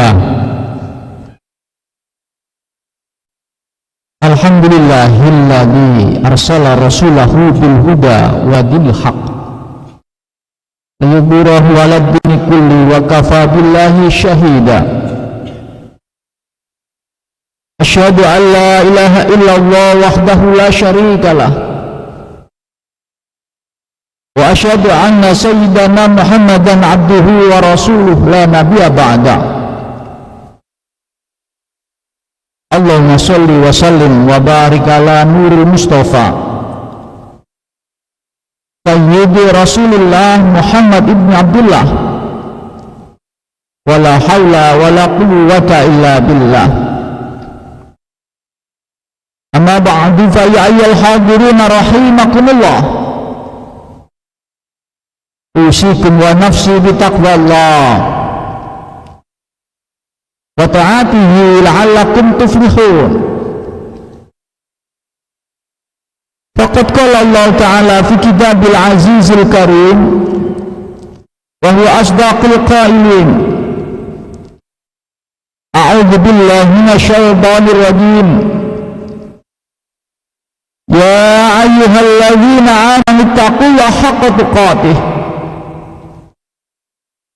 Alhamdulillah. Alhamdulillahilladzi arsala rasulahu bil huda wa dinil haqq liyudhhirahu 'alad dini kulli wa kafaa billahi syahida. Asyhadu an la ilaha illallah wahdahu la syarika lah wa asyhadu anna sayyidana Muhammadan abduhu wa rasuluh la nabiyya ba'da. Allahumma sholli wa sallim wa barik ala nuril mustafa sayyidi rasulillah Muhammad ibn Abdullah wa la hawla wa la quwwata illa billah. Amma ba'du fa ya ayyuhal hadiruna rahimakumullah, usikum wa nafsi bi taqwallah wa ta'atihi la'allakum tuflihun. Faqad qala Allah ta'ala fi kitabil azizil karim wa huwa asdaqul qailin, a'udzu billahi minasy syaithanir rajim. Ya ayyuhalladzina amanu taqullaha haqqa tuqatih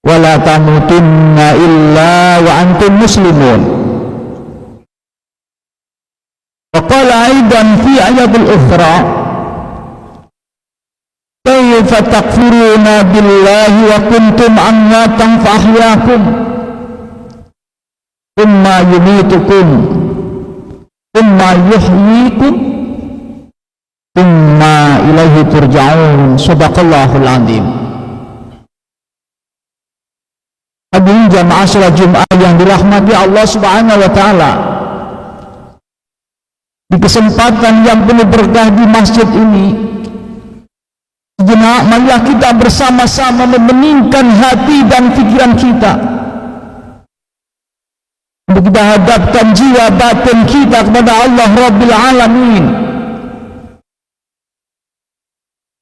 wa la tamutunna illa wa antum muslimun. Wa qala aidan fi ayatil ukhra, kayfa takfuruna billahi wa kuntum amwatan fa ahyaakum thumma yumitukum thumma yuhyikum thumma ilaihi turja'un. Shadaqallahul azim. Hadirin jamaah salat Jumat yang dirahmati Allah Subhanahu wa taala, di kesempatan yang penuh berkah di masjid ini, sejenak marilah kita bersama-sama membeningkan hati dan pikiran kita untuk kita hadapkan jiwa batin kita kepada Allah Rabbil Alamin,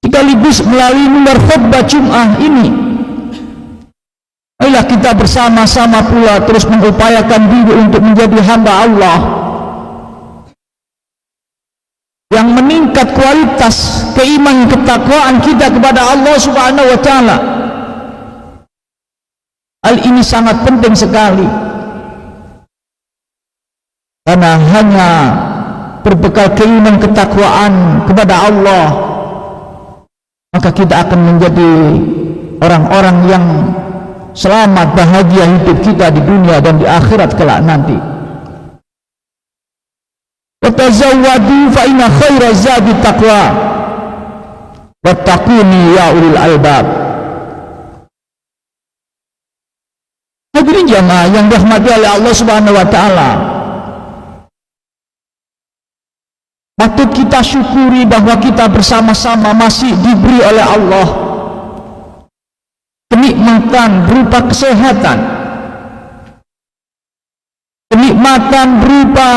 sekaligus melalui mimbar khutbah Jumat ini. Marilah kita bersama-sama pula terus mengupayakan diri untuk menjadi hamba Allah yang meningkat kualitas keimanan ketakwaan kita kepada Allah Subhanahu wa taala. Hal ini sangat penting sekali, karena hanya berbekal keimanan ketakwaan kepada Allah maka kita akan menjadi orang-orang yang selamat bahagia hidup kita di dunia dan di akhirat kelak nanti. Watazawwadu fa inna khaira zadi taqwa wattaquni ya ulil albab. Hadirin jamaah yang dirahmati oleh Allah Subhanahu wa taala, patut kita syukuri bahwa kita bersama-sama masih diberi oleh Allah kenikmatan berupa kesehatan, kenikmatan berupa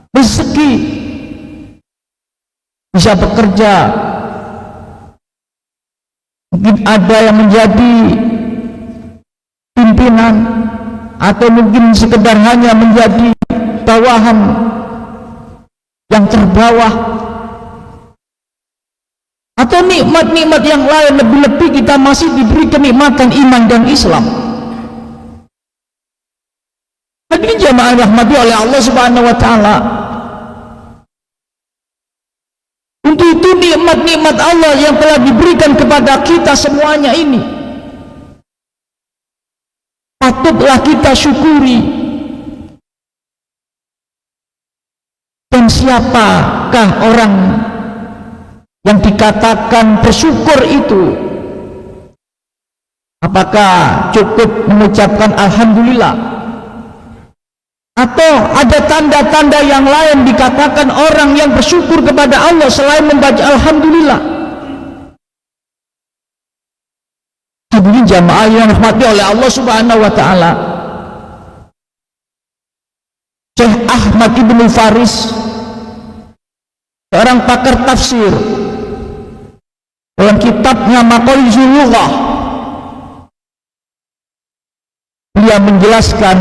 rezeki, bisa bekerja. Mungkin ada yang menjadi pimpinan, atau mungkin sekedar hanya menjadi bawahan yang terbawah, atau nikmat-nikmat yang lain. Lebih-lebih kita masih diberi kenikmatan iman dan Islam. Hadirin jamaah rahmati oleh Allah Subhanahu wa taala, untuk itu nikmat-nikmat Allah yang telah diberikan kepada kita semuanya ini patutlah kita syukuri. Dan siapakah orang yang dikatakan bersyukur itu? Apakah cukup mengucapkan alhamdulillah, atau ada tanda-tanda yang lain dikatakan orang yang bersyukur kepada Allah selain membaca alhamdulillah? Hadirin jamaah yang dirahmati oleh Allah Subhanahu wa taala, Syekh Ahmad Ibnu Faris, seorang pakar tafsir, dalam kitabnya Maqaizul Lughah, Dia menjelaskan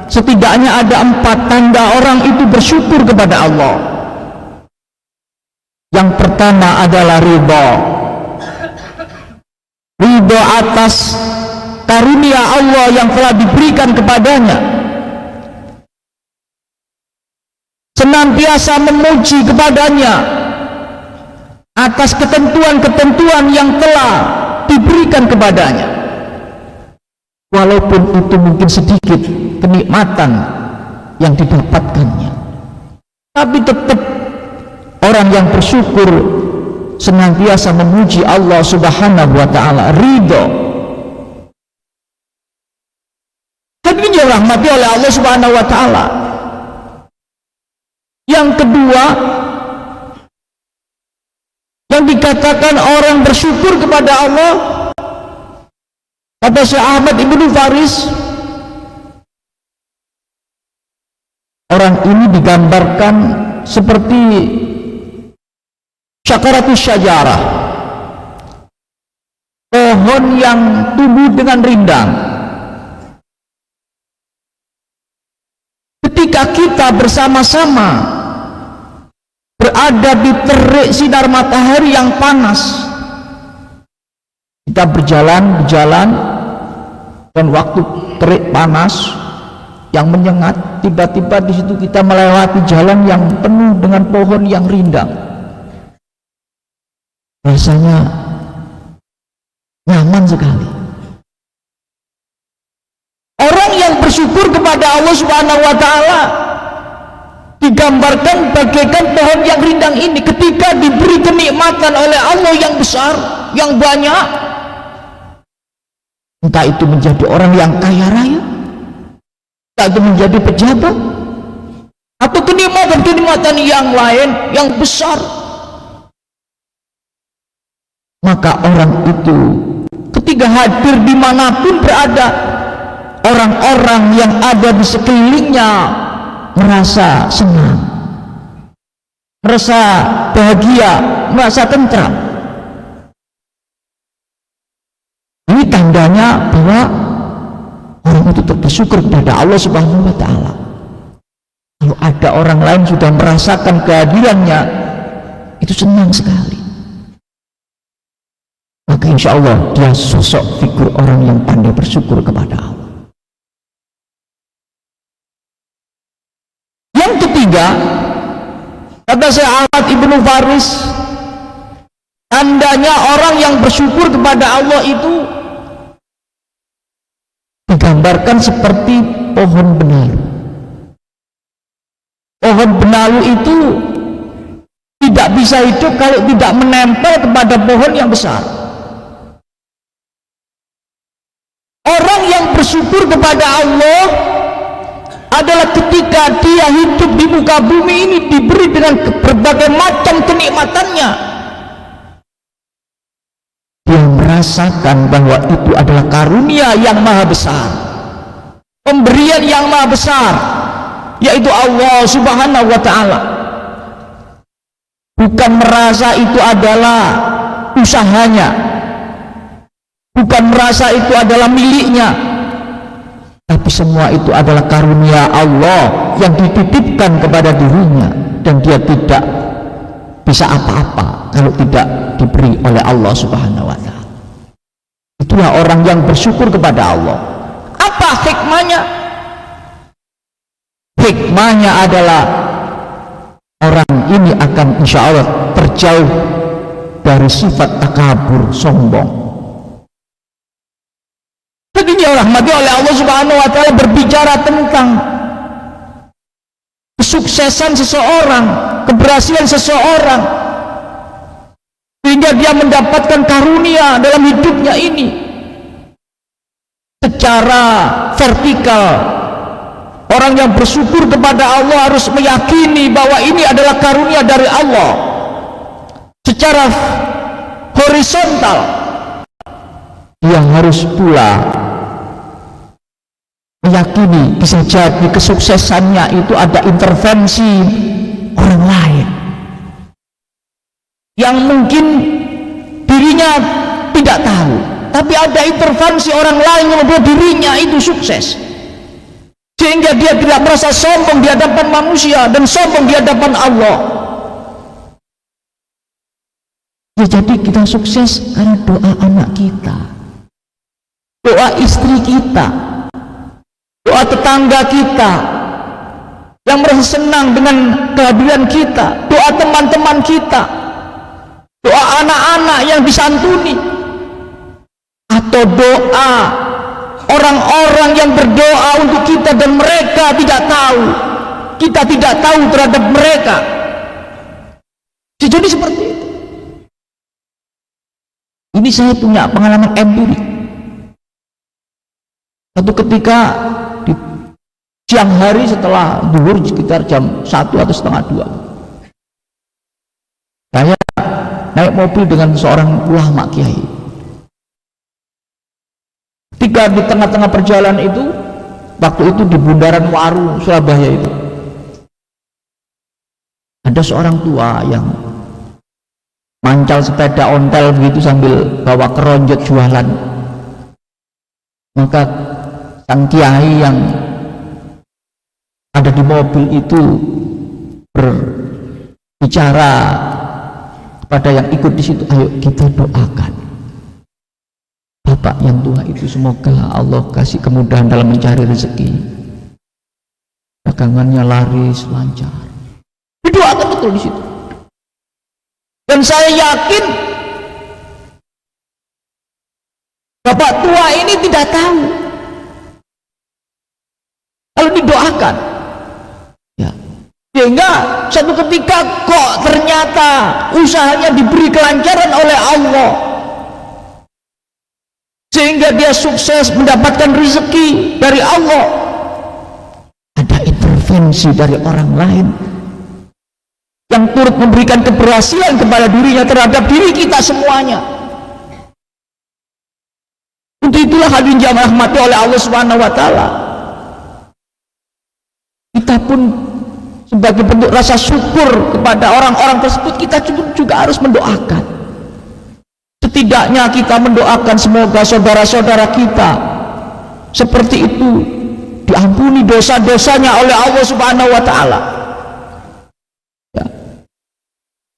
setidaknya ada 4 tanda orang itu bersyukur kepada Allah. Yang pertama adalah ridha atas karunia Allah yang telah diberikan kepadanya, senantiasa memuji kepadanya atas ketentuan-ketentuan yang telah diberikan kepadanya, walaupun itu mungkin sedikit kenikmatan yang didapatkannya, tapi tetap orang yang bersyukur senantiasa memuji Allah Subhanahu wa ta'ala, ridho. Hadirin yang dirahmati oleh Allah Subhanahu wa ta'ala. Yang kedua, yang dikatakan orang bersyukur kepada Allah, kata Syekh Ahmad Ibnu Faris, orang ini digambarkan seperti syakaratus syajarah, pohon yang tumbuh dengan rindang. Ketika kita bersama-sama berada di terik sinar matahari yang panas, kita berjalan dan waktu terik panas yang menyengat, tiba-tiba di situ kita melewati jalan yang penuh dengan pohon yang rindang. Rasanya nyaman sekali. Orang yang bersyukur kepada Allah Subhanahu wa ta'ala digambarkan bagaikan pohon yang rindang ini. Ketika diberi kenikmatan oleh Allah yang besar, yang banyak, entah itu menjadi orang yang kaya raya, entah itu menjadi pejabat, atau kenikmatan-kenikmatan yang lain yang besar, maka orang itu ketika hadir dimanapun berada, orang-orang yang ada di sekelilingnya merasa senang, merasa bahagia, merasa tentram. Ini tandanya bahwa orang itu bersyukur kepada Allah Subhanahu wa ta'ala. Kalau ada orang lain sudah merasakan kehadirannya, itu senang sekali. Maka insya Allah dia sosok figur orang yang pandai bersyukur kepada Allah. Yang ketiga, kata Syekh Ahmad Ibnu Faris, tandanya orang yang bersyukur kepada Allah itu digambarkan seperti pohon benalu. Pohon benalu itu tidak bisa hidup kalau tidak menempel kepada pohon yang besar. Orang yang bersyukur kepada Allah adalah ketika dia hidup di muka bumi ini diberi dengan berbagai macam kenikmatannya, dia merasakan bahwa itu adalah karunia yang maha besar, pemberian yang maha besar, yaitu Allah Subhanahu wa ta'ala. Bukan merasa itu adalah usahanya, bukan merasa itu adalah miliknya, tapi semua itu adalah karunia Allah yang dititipkan kepada dirinya, dan dia tidak bisa apa-apa kalau tidak diberi oleh Allah Subhanahu wa ta'ala. Itulah orang yang bersyukur kepada Allah. Apa hikmahnya? Hikmahnya adalah orang ini akan insya Allah terjauh dari sifat takabur, sombong. Jadi rahmati oleh Allah Subhanahu wa ta'ala berbicara tentang kesuksesan seseorang, keberhasilan seseorang, sehingga dia mendapatkan karunia dalam hidupnya ini secara vertikal. Orang yang bersyukur kepada Allah harus meyakini bahwa ini adalah karunia dari Allah. Secara horizontal, dia harus pula meyakini bisa jadi kesuksesannya itu ada intervensi orang lain yang mungkin dirinya tidak tahu. tapi ada intervensi orang lain yang membuat dirinya itu sukses, sehingga dia tidak merasa sombong di hadapan manusia dan sombong di hadapan Allah. Ya, jadi kita sukses karena doa anak kita, doa istri kita, doa tetangga kita yang merasa senang dengan kehadiran kita, doa teman-teman kita, doa anak-anak yang disantuni, atau doa orang-orang yang berdoa untuk kita dan mereka tidak tahu, kita tidak tahu terhadap mereka. Jadi seperti itu. Ini saya punya pengalaman empirik. Satu ketika di siang hari setelah zuhur sekitar jam 1 atau setengah 2, saya naik mobil dengan seorang ulama kiai. Ketika di tengah-tengah perjalanan itu, waktu itu di Bundaran Waru Surabaya itu, ada seorang tua yang mancal sepeda ontel begitu sambil bawa keronjot jualan. Maka sang kiai yang ada di mobil itu berbicara kepada yang ikut di situ, ayo kita doakan Bapak yang tua itu, semoga Allah kasih kemudahan dalam mencari rezeki, dagangannya laris lancar. Didoakan betul di situ. Dan saya yakin Bapak tua ini tidak tahu kalau didoakan, ya, sehingga satu ketika kok ternyata usahanya diberi kelancaran oleh Allah, sehingga dia sukses mendapatkan rezeki dari Allah. Ada intervensi dari orang lain yang turut memberikan keberhasilan kepada dirinya terhadap diri kita semuanya. Untuk itulah hadirin jamaah rahmati oleh Allah Subhanahu wa taala, kita pun sebagai bentuk rasa syukur kepada orang-orang tersebut, kita juga harus mendoakan. Setidaknya kita mendoakan semoga saudara-saudara kita seperti itu diampuni dosa-dosanya oleh Allah Subhanahu wa taala.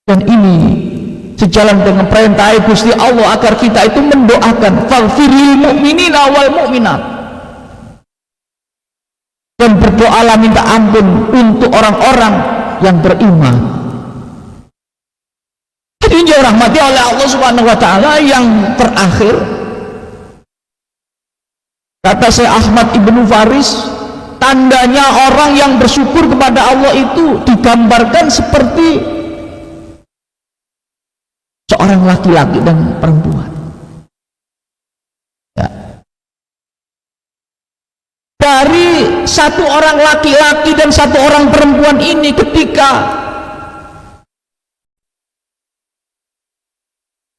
Dan ini sejalan dengan perintah Gusti Allah agar kita itu mendoakan faghfiril mu'minina wal mu'minat, dan berdoalah minta ampun untuk orang-orang yang beriman. Ini rahmati oleh Allah Subhanahu wa taala. Yang terakhir, kata Syekh Ahmad Ibnu Faris, tandanya orang yang bersyukur kepada Allah itu digambarkan seperti seorang laki-laki dan perempuan, ya. Dari satu orang laki-laki dan satu orang perempuan ini ketika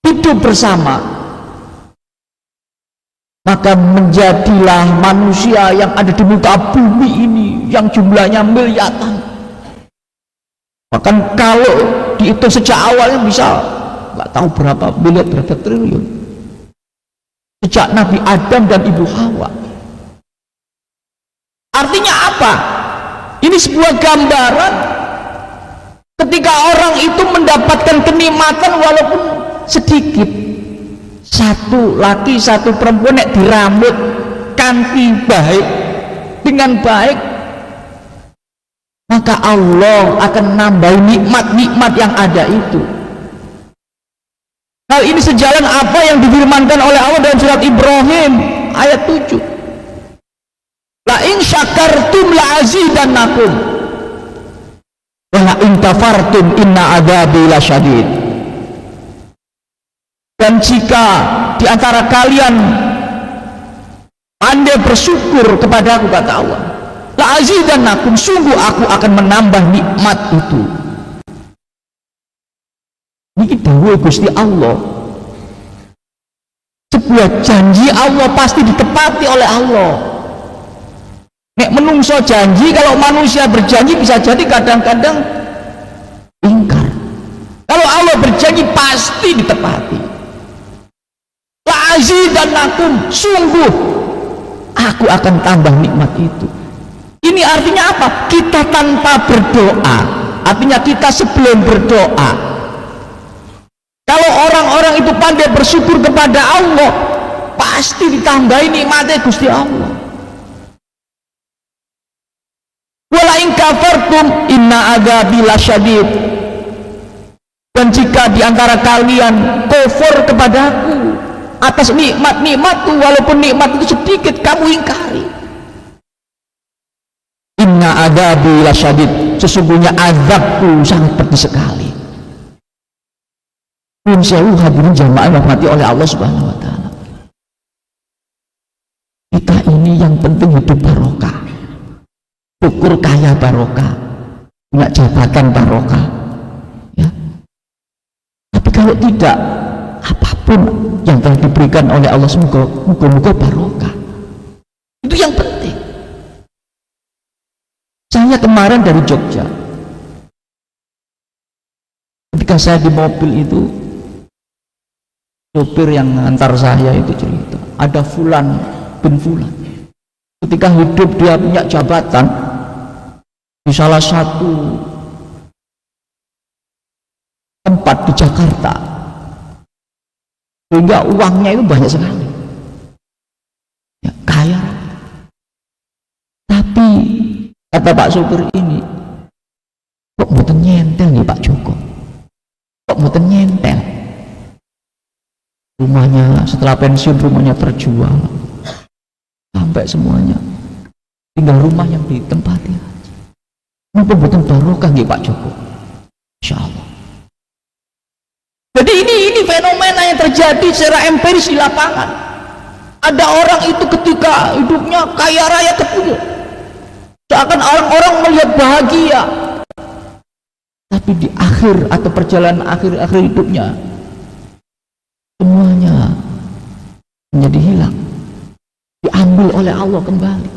hidup bersama, maka menjadilah manusia yang ada di muka bumi ini yang jumlahnya miliaran. Bahkan kalau dihitung sejak awalnya bisa nggak tahu berapa miliar, berapa triliun, sejak Nabi Adam dan Ibu Hawa. Artinya apa? Ini sebuah gambaran ketika orang itu mendapatkan kenikmatan walaupun sedikit, satu laki satu perempuan nek dirambut kanthi baik, dengan baik, maka Allah akan nambah nikmat-nikmat yang ada itu. Hal ini sejalan apa yang difirmankan oleh Allah dalam surat Ibrahim ayat 7. La in syakartum la azidannakum wa la in kafartum inna adzabi lasyadid. Dan jika di antara kalian Anda bersyukur kepadaku, kata Allah, la azidannakum, sungguh aku akan menambah nikmat itu. Ini dawuh Gusti Allah, sebuah janji Allah pasti ditepati oleh Allah. Nek menungso janji, kalau manusia berjanji bisa jadi kadang-kadang ingkar. Kalau Allah berjanji pasti ditepati. La azidannakum, sungguh aku akan tambah nikmat itu. Ini artinya apa? Kita tanpa berdoa, artinya kita sebelum berdoa, kalau orang-orang itu pandai bersyukur kepada Allah, pasti ditambahi nikmatnya Gusti Allah. Wala in kafartum inna adzabi lasyadid. Dan jika diantara kalian kufur kepadaku atas nikmat-nikmatku, walaupun nikmat itu sedikit, kamu ingkari, inna adzabi lasyadid, sesungguhnya azabku sangat pedih sekali. Pun sewu hadirin jamaah yang dirahmati oleh Allah Subhanahu wa taala. Kita ini yang penting hidup barokah, syukur kaya barokah, punya jabatan barokah, ya. Tapi kalau tidak, apapun yang telah diberikan oleh Allah semoga barokah. Itu yang penting. Saya kemarin dari Jogja, ketika saya di mobil itu, sopir yang antar saya itu cerita, ada Fulan bin Fulan, ketika hidup dia punya jabatan di salah satu tempat di Jakarta, sehingga uangnya itu banyak sekali, ya, kaya. Tapi kata Pak sopir ini, kok mboten nyentel nih Pak Joko, kok mboten nyentel. Rumahnya setelah pensiun, rumahnya terjual sampai semuanya, tinggal rumah yang ditempati aja. Kenapa betul barokah nggih Pak Joko? Insyaallah. Jadi ini fenomena yang terjadi secara empiris di lapangan. Ada orang itu ketika hidupnya kaya raya kecil, seakan orang-orang melihat bahagia, tapi di akhir atau perjalanan akhir hidupnya semuanya menjadi hilang, diambil oleh Allah kembali.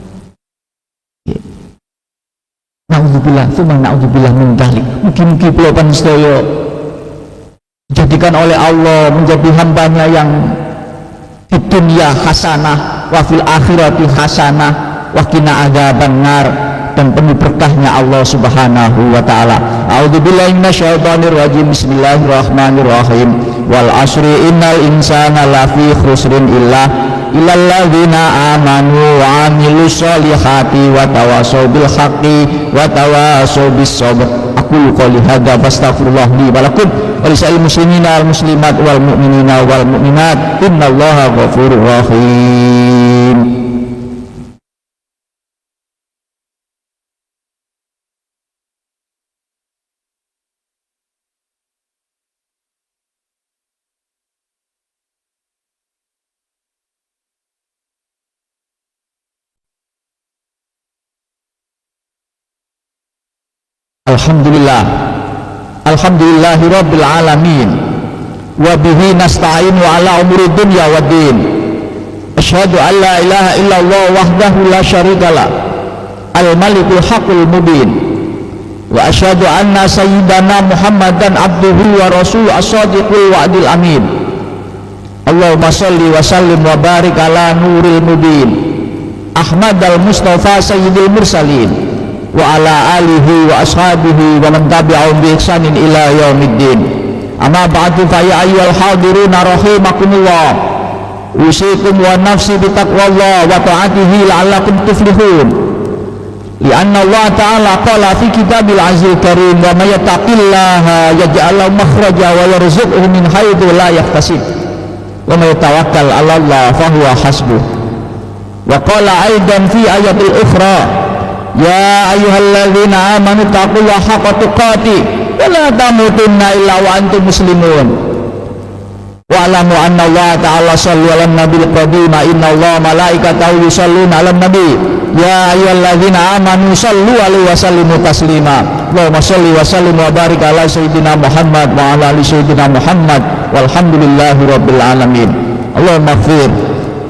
Na'udzubillah, tsumma na'udzubillah min dzalik. Mungkin-mungkin kula panjenengan dijadikan oleh Allah menjadi hambanya yang di dunia hasanah wa fil akhirati hasanah wa qina adzabannar, dan penuh berkahnya Allah Subhanahu wa taala. A'udzubillahi minasyaitonir rajim. Bismillahirrahmanirrahim. Wal asri innal insana lafi khusrin illal ladzina amanu wa amilus solihati wa tawasaw bil haqqi wa tawasaw bis sabr. Aqulu qouli hadza fastaghfirullah li wa lakum wa lisa'il muslimina wal muslimat wal mu'minina wal mu'minat innallaha ghafurur rahim. Alhamdulillahi rabbil alamin, wa bihi nasta'inu ala umuri dunya waddin. Asyhadu an la ilaha illallah wahdahu la syarikalah, al-malikul haqqul mubin, wa asyhadu anna sayyidana Muhammadan abduhu wa rasul as-sadiqul wa'dil amin. Allahumma shalli wa sallim wa barik ala nuril mubin Ahmad al-Mustafa sayyidil mursalin wa ala alihi wa ashabihi wa man tabi'ahum bi ihsanin ila yaumiddin. Amma ba'du, fa ya ayyuhal hadiruna rahimakumullah, usikum wa nafsi bi taqwallah wa ta'atihi la'allakum tuflihun. Li'anna Allah ta'ala qala fi kitabil azizil karim, wa may yattaqillaha yaj'al lahu makhraja wa yarzuqhu min haitsu la yahtasib wa may tawakkal 'ala Allah fa huwa hasbuh. Wa qala aidan fi ayatil ukhra, ya ayyuhalladzina amanu taqullaha haqqa tuqatih wa la tamutunna illa wa antum muslimun. Wa alamu anna Allah ta'ala sallu ala nabil qadim, inna Allah malaikatahu yusalluna ala nabi ya ayyuhalladzina amanu sallu alaihi wa sallimu taslima. Allahumma salli wa sallim wa barik ala sayyidina Muhammad wa ala ali sayyidina Muhammad walhamdulillahi rabbil alamin. Allahumma ighfir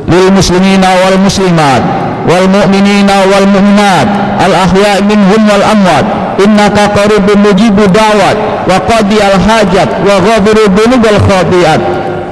lil muslimina wal muslimat wal mu'minina wal mu'minat al ahya' minhum wal amwat innaka qaribun mujibud da'wat wa qadi al hajat wa ghafiru dzunub wal khati'at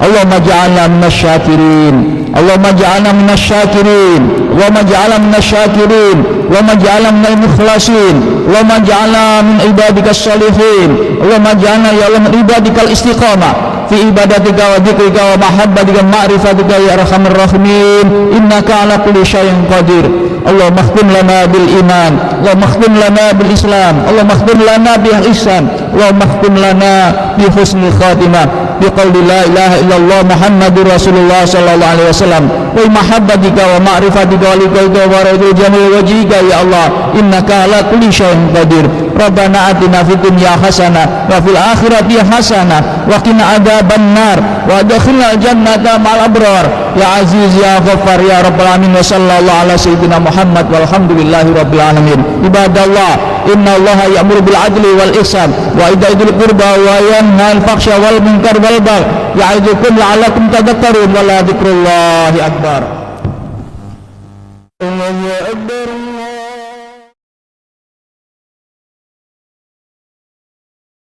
Allahumma ja'alna minasy syakirin, Allahumma ja'alna minasy syakirin, Allahumma ja'alna minasy syakirin, Allahumma ja'alna minal mukhlasin, Allahumma ja'alna min ibadikas shalihin, Allahumma ja'alna ya Allah min ibadikal istiqamah fi ibadatika wa dzikrika wa mahabbatika wa ma'rifatika ya arhamar rahimin, innaka ala kulli syai'in qadir. Allahumma khtim lana bil iman, Allahumma khtim lana bil islam, Allahumma khtim lana bil ihsan, Allahumma khtim lana bi husnil khatimah, bi qawli la ilaha illallah Muhammadur Rasulullah sallallahu alaihi wasallam, wa mahabbatika wa ma'rifatika wa liqaika wa barakatuh jamil wajhika ya Allah, innaka ala kulli syai'in qadir. Rabbana atina fid dunya hasanah wa fil akhirati hasanah wa qina adzabannar wa adkhilna jannata ma'al abrar ya aziz ya ghaffar ya rabbal alamin. Wa sallallahu ala sayyidina Muhammad walhamdulillahi rabbil alamin. Ibadallah, inna Allaha ya'muru bil adli wal ihsan wa itaa'il qurba wa yanha 'anil fahsya wal munkar wal baghi ya'idukum la'allakum tadhakkarun wa la dzikrullahi akbar. Allahu akbar.